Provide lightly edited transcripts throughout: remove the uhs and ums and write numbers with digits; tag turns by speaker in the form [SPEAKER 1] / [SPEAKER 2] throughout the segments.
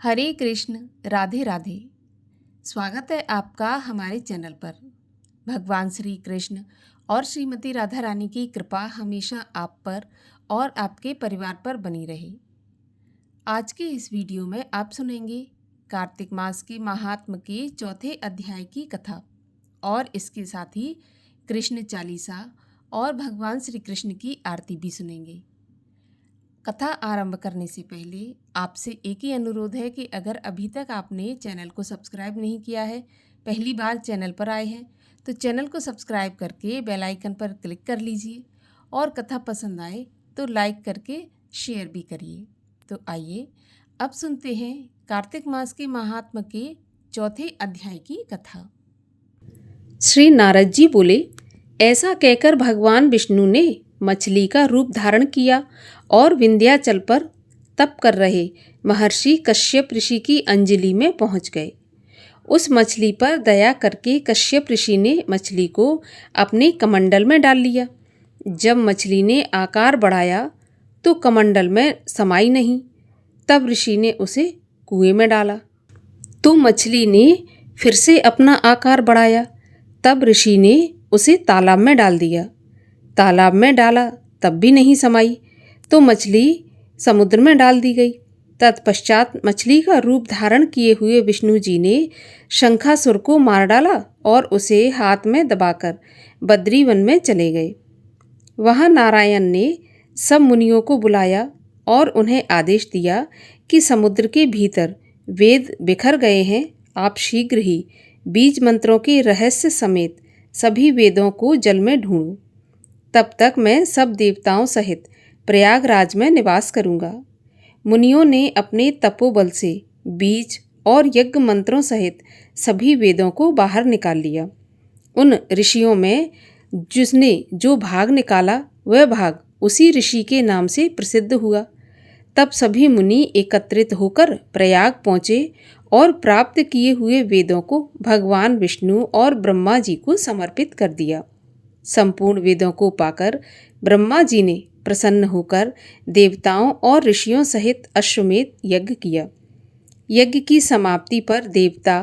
[SPEAKER 1] हरे कृष्ण, राधे राधे। स्वागत है आपका हमारे चैनल पर। भगवान श्री कृष्ण और श्रीमती राधा रानी की कृपा हमेशा आप पर और आपके परिवार पर बनी रहे। आज के इस वीडियो में आप सुनेंगे कार्तिक मास के महात्म के चौथे अध्याय की कथा और इसके साथ ही कृष्ण चालीसा और भगवान श्री कृष्ण की आरती भी सुनेंगे। कथा आरंभ करने से पहले आपसे एक ही अनुरोध है कि अगर अभी तक आपने चैनल को सब्सक्राइब नहीं किया है, पहली बार चैनल पर आए हैं, तो चैनल को सब्सक्राइब करके बेल आइकन पर क्लिक कर लीजिए और कथा पसंद आए तो लाइक करके शेयर भी करिए। तो आइए अब सुनते हैं कार्तिक मास के महात्म के चौथे अध्याय की कथा।
[SPEAKER 2] श्री नारद जी बोले, ऐसा कहकर भगवान विष्णु ने मछली का रूप धारण किया और विंध्याचल पर तप कर रहे महर्षि कश्यप ऋषि की अंजलि में पहुंच गए। उस मछली पर दया करके कश्यप ऋषि ने मछली को अपने कमंडल में डाल लिया। जब मछली ने आकार बढ़ाया तो कमंडल में समाई नहीं। तब ऋषि ने उसे कुएं में डाला तो मछली ने फिर से अपना आकार बढ़ाया। तब ऋषि ने उसे तालाब में डाल दिया। तालाब में डाला तब भी नहीं समाई तो मछली समुद्र में डाल दी गई। तत्पश्चात मछली का रूप धारण किए हुए विष्णु जी ने शंखासुर को मार डाला और उसे हाथ में दबाकर बद्री वन में चले गए। वहाँ नारायण ने सब मुनियों को बुलाया और उन्हें आदेश दिया कि समुद्र के भीतर वेद बिखर गए हैं, आप शीघ्र ही बीज मंत्रों के रहस्य समेत सभी वेदों को जल में ढूंढो। तब तक मैं सब देवताओं सहित प्रयागराज में निवास करूंगा। मुनियों ने अपने तपोबल से बीज और यज्ञ मंत्रों सहित सभी वेदों को बाहर निकाल लिया। उन ऋषियों में जिसने जो भाग निकाला वह भाग उसी ऋषि के नाम से प्रसिद्ध हुआ। तब सभी मुनि एकत्रित होकर प्रयाग पहुँचे और प्राप्त किए हुए वेदों को भगवान विष्णु और ब्रह्मा जी को समर्पित कर दिया। संपूर्ण वेदों को पाकर ब्रह्मा जी ने प्रसन्न होकर देवताओं और ऋषियों सहित अश्वमेध यज्ञ किया। यज्ञ की समाप्ति पर देवता,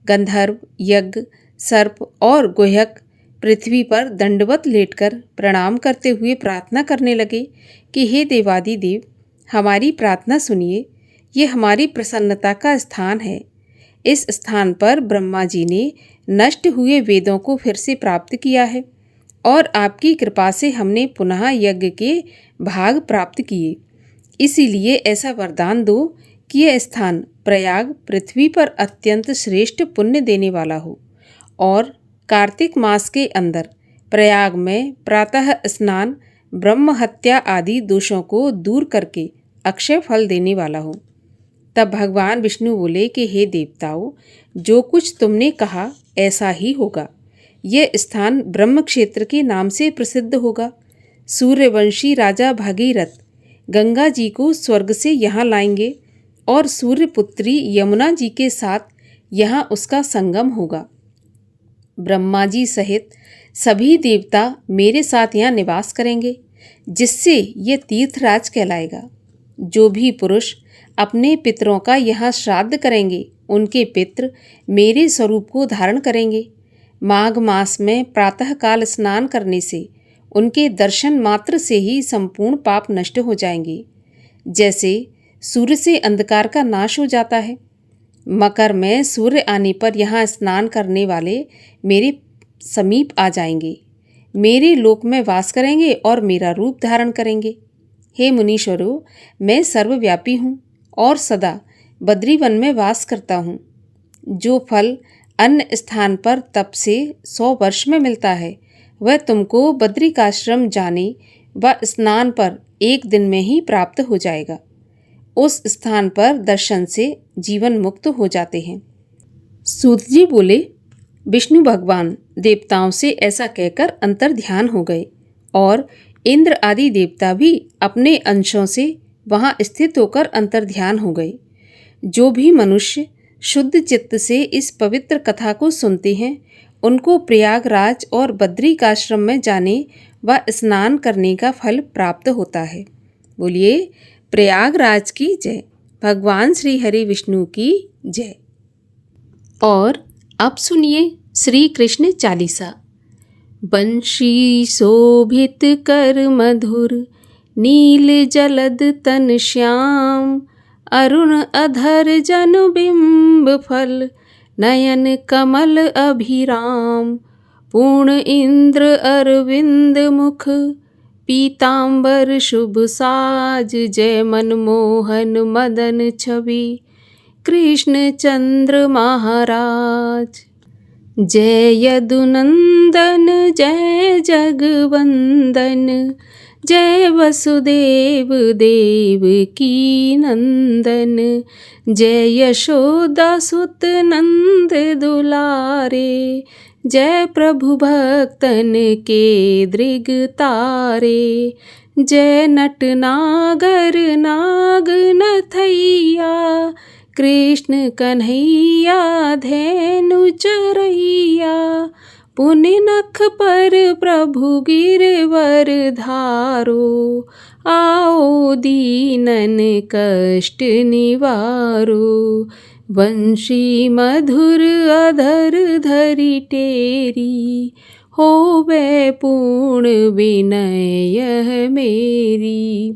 [SPEAKER 2] गंधर्व, यज्ञ, सर्प और गुह्यक पृथ्वी पर दंडवत लेटकर प्रणाम करते हुए प्रार्थना करने लगे कि हे देवादिदेव, हमारी प्रार्थना सुनिए। ये हमारी प्रसन्नता का स्थान है। इस स्थान पर ब्रह्मा जी ने नष्ट हुए वेदों को फिर से प्राप्त किया है और आपकी कृपा से हमने पुनः यज्ञ के भाग प्राप्त किए। इसीलिए ऐसा वरदान दो कि यह स्थान प्रयाग पृथ्वी पर अत्यंत श्रेष्ठ पुण्य देने वाला हो और कार्तिक मास के अंदर प्रयाग में प्रातः स्नान, ब्रह्म हत्या आदि दोषों को दूर करके अक्षय फल देने वाला हो। तब भगवान विष्णु बोले कि हे देवताओं, जो कुछ तुमने कहा ऐसा ही होगा। यह स्थान ब्रह्म क्षेत्र के नाम से प्रसिद्ध होगा। सूर्यवंशी राजा भागीरथ गंगा जी को स्वर्ग से यहाँ लाएंगे और सूर्यपुत्री यमुना जी के साथ यहाँ उसका संगम होगा। ब्रह्मा जी सहित सभी देवता मेरे साथ यहाँ निवास करेंगे, जिससे ये तीर्थराज कहलाएगा। जो भी पुरुष अपने पितरों का यहाँ श्राद्ध करेंगे, उनके पितृ मेरे स्वरूप को धारण करेंगे। माघ मास में प्रातःकाल स्नान करने से उनके दर्शन मात्र से ही संपूर्ण पाप नष्ट हो जाएंगे, जैसे सूर्य से अंधकार का नाश हो जाता है। मकर में सूर्य आने पर यहाँ स्नान करने वाले मेरे समीप आ जाएंगे, मेरे लोक में वास करेंगे और मेरा रूप धारण करेंगे। हे मुनीश्वरों, मैं सर्वव्यापी हूँ और सदा बद्रीवन में वास करता हूँ। जो फल अन्य स्थान पर तप से 100 वर्ष में मिलता है, वह तुमको बद्रिकाश्रम जाने व स्नान पर एक दिन में ही प्राप्त हो जाएगा। उस स्थान पर दर्शन से जीवन मुक्त हो जाते हैं। सूत जी बोले, विष्णु भगवान देवताओं से ऐसा कहकर अंतर ध्यान हो गए और इंद्र आदि देवता भी अपने अंशों से वहाँ स्थित होकर अंतर ध्यान हो गए। जो भी मनुष्य शुद्ध चित्त से इस पवित्र कथा को सुनते हैं, उनको प्रयागराज और बद्रिकाश्रम में जाने व स्नान करने का फल प्राप्त होता है। बोलिए प्रयागराज की जय। भगवान श्री हरि विष्णु की जय। और अब सुनिए श्री कृष्ण चालीसा। बंशी शोभित कर मधुर, नील जलद तन श्याम, अरुण अधर जन बिंब फल, नयन कमल अभिराम। पूर्ण इंद्र अरविंद मुख, पीतांबर शुभ साज, जय मनमोहन मदन छवि, कृष्ण चंद्र महाराज। जय यदुनंदन जय जगवंदन, जय वसुदेव देव की नंदन, जय यशोदा सुत नंद दुलारे, जय प्रभु भक्तन के दृग तारे। जय नट नागर नाग नथैया, कृष्ण कन्हैया धेनु चरैया। पुनि नख पर प्रभु गिरवर धारो, आओ दीनन कष्ट निवारो। वंशी मधुर अधर धरि टेरी, होवे पूर्ण विनय यह मेरी।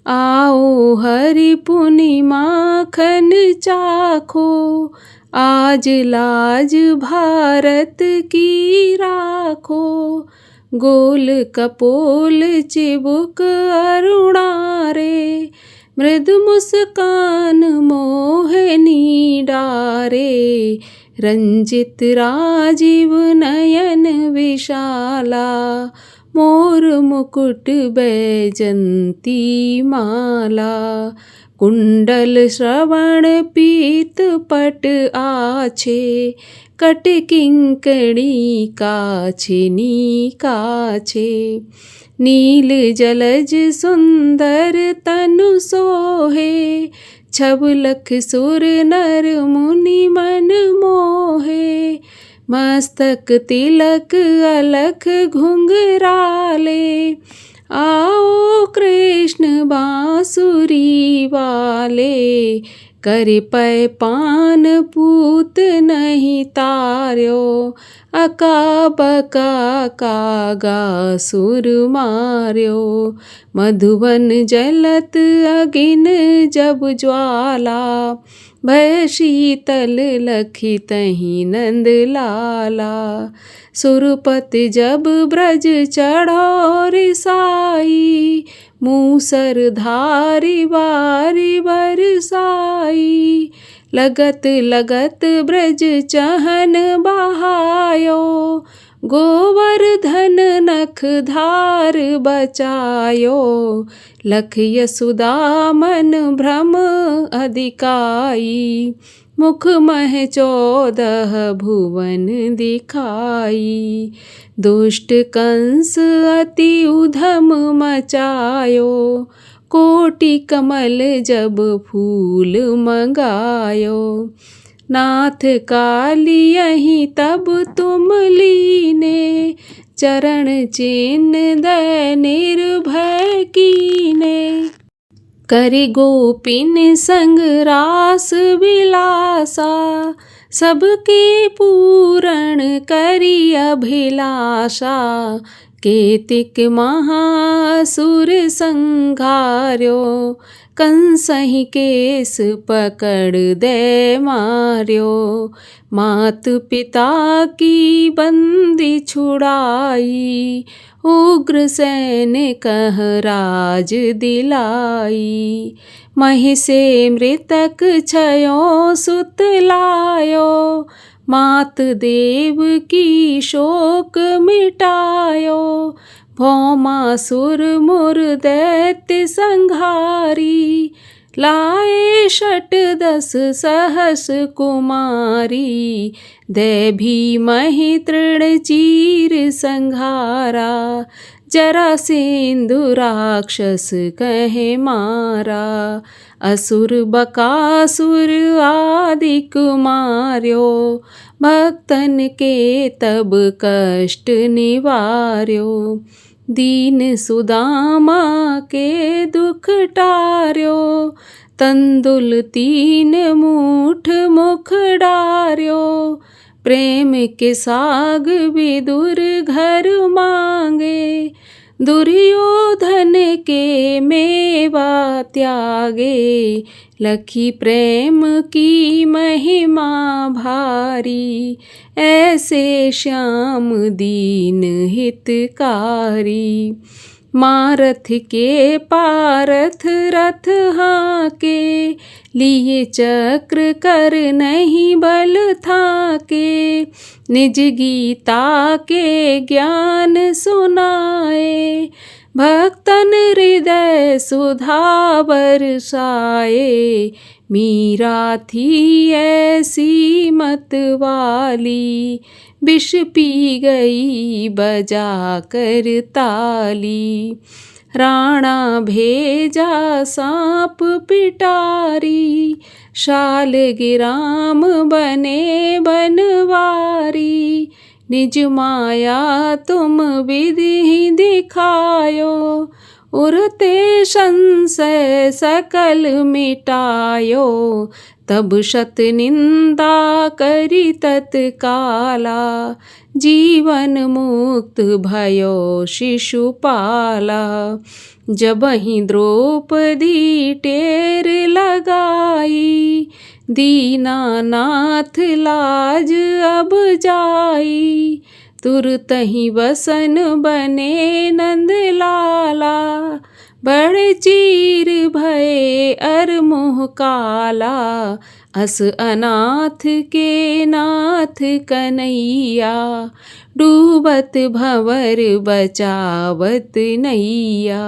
[SPEAKER 2] आओ हरि पुनि माखन चाखो, आज लाज भारत की राखो। गोल कपोल चिबुक अरुणारे, मृदु मुस्कान मोहनी डारे। रंजित राजीव नयन विशाला, मोर मुकुट बैजंती माला। कुंडल श्रवण पीत पट आछे, कट किंकणी काछिनी काछे। नील जलज सुंदर तनु सोहे, छबलख सुर नर मुनि मन मोहे। मस्तक तिलक अलख घुंघराले, आओ कृष्ण बांसुरी वाले। कर पै पान पूत नहीं तार्यो, अका बका कागा सुर मार्यो। मधुवन जलत अगिन जब ज्वाला, भय शीतल लखी तही नंद लाला। सुरपति जब ब्रज चढ़ो रिसाई, मूसर धारी बारी बरसाई। लगत लगत ब्रज चहन बहायो, गोवर्धन नख धार बचायो। लख यशोदा मन भ्रम अधिकाई, मुख मह 14 भुवन दिखाई। दुष्ट कंस अति उधम मचायो, कोटि कमल जब फूल मंगायो। नाथ काली यहीं तब तुम लीने, चरण चिन्ह दय निर्भय कीने। करि गोपिन संग रास विलासा, सबके पूरण करि अभिलाषा। केतिक महासुर संघार्यो, कंसहि केस पकड़ दे मार्यो। मात पिता की बंदी छुड़ाई, उग्रसेन कह राज दिलाई। महिषे मृतक छयो सुत लायो, मात देव की शोक मिटायो। भौमासुर मुर दैत्य संघारी, लाए 10 सहस कुमारी। दे भीमहि तृण चीर संघारा, जरासेंधु राक्षस कहे मारा। असुर बकासुर आदिक मार्यो, भक्तन के तब कष्ट निवार्यो। दीन सुदामा के दुख टार्यो, तंदुल 3 मूठ मुख डार्यो, प्रेम के साग विदुर घर मांगे, दुर्योधन के मेवा त्यागे, लखी प्रेम की महिमा भारी, ऐसे श्याम दीन हितकारी। मारथ के पारथ रथ हाके, लिए चक्र कर नहीं बल थाके, निज गीता के ज्ञान सुनाए, भक्तन हृदय सुधा बरसाए। मीरा थी ऐसी मत वाली, विष पी गई बजा कर ताली, राणा भेजा सांप पिटारी, शालग्राम बने बनवारी, निज माया तुम विधि दिखायो, उरते संशय सकल मिटायो, तब शत निंदा करी तत्काला, जीवन मुक्त भयो शिशुपाला। जबहि द्रौपदी टेर लगाई, दीनानाथ लाज अब जाई, तुरतहि वसन बने नंद लाला, बड़े चीर भये अर मुँह काला, अस अनाथ के नाथ कन्हैया, डूबत भंवर बचावत नैया।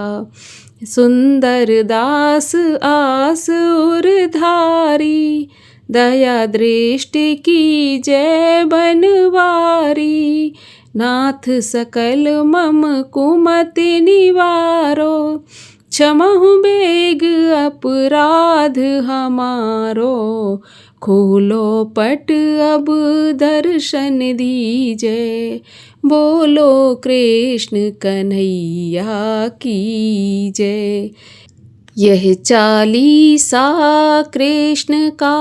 [SPEAKER 2] सुंदर दास आस उरधारी, दया दृष्टि की जय बनवारी, नाथ सकल मम कुमति निवारो, क्षमहु बेग अपराध हमारो, खोलो पट अब दर्शन दीजय, बोलो कृष्ण कन्हैया की जय। यह 40 कृष्ण का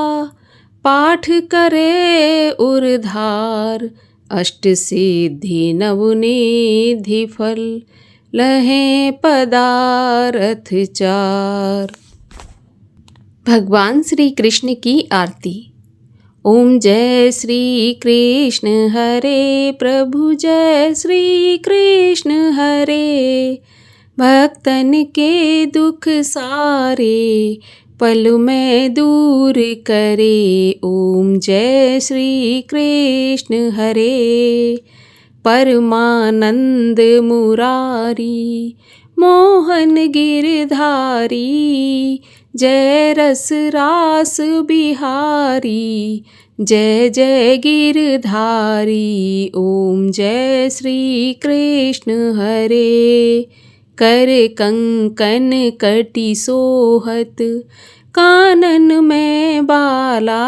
[SPEAKER 2] पाठ करे उरधार, अष्ट सिद्धि नवनिधि फल, लहें पदारथ 4। भगवान श्री कृष्ण की आरती। ओम जय श्री कृष्ण हरे प्रभु, जय श्री कृष्ण हरे, भक्तन के दुख सारे पल में दूर करे। ओम जय श्री कृष्ण हरे, परमानंद मुरारी, मोहन गिरधारी, जय रस रास बिहारी, जय जय गिरधारी। ओम जय श्री कृष्ण हरे, कर कंकन कटि सोहत, कानन में बाला,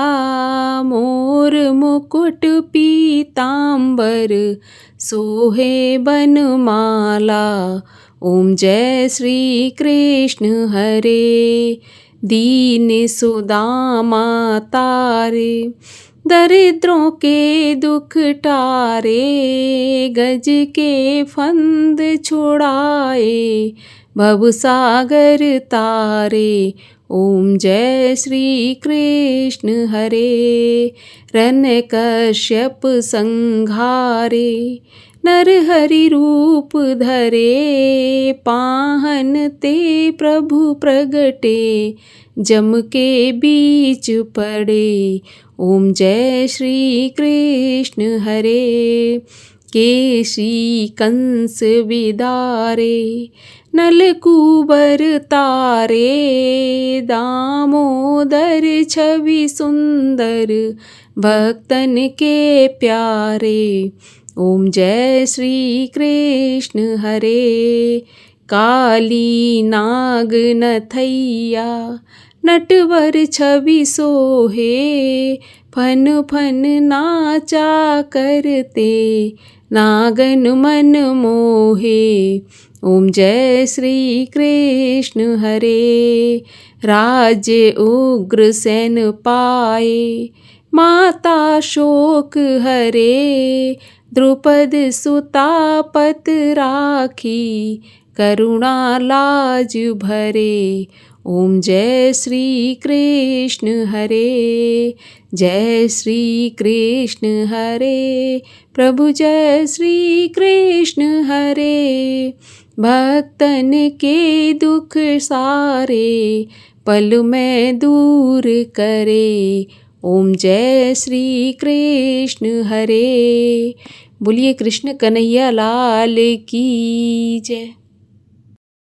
[SPEAKER 2] मोर मुकुट पीतांबर, सोहे बनमाला। ओम जय श्री कृष्ण हरे, दीन सुदामा तारे, दरिद्रों के दुख टारे, गज के फंद छुड़ाए, भवसागर तारे। ओम जय श्री कृष्ण हरे, रन कश्यप संघारे, नरहरि रूप धरे, पाहन ते प्रभु प्रगटे, जम के बीच पड़े। ओम जय श्री कृष्ण हरे, केशी कंस विदारे, नलकूबर तारे, दामोदर छवि सुंदर, भक्तन के प्यारे। ओम जय श्री कृष्ण हरे, काली नाग नथैया, नटवर छवि सोहे, फन फन नाचा करते, नागन मन मोहे। ओम जय श्री कृष्ण हरे। राज्य उग्र सेन पाए, माता शोक हरे। द्रुपद सुता पत राखी, करुणा लाज भरे। ओम जय श्री कृष्ण हरे। जय श्री कृष्ण हरे। प्रभु जय श्री कृष्ण हरे। भक्तन के दुख सारे, पल में दूर करे। ओम जय श्री कृष्ण हरे। बोलिए कृष्ण कन्हैया लाल की जय।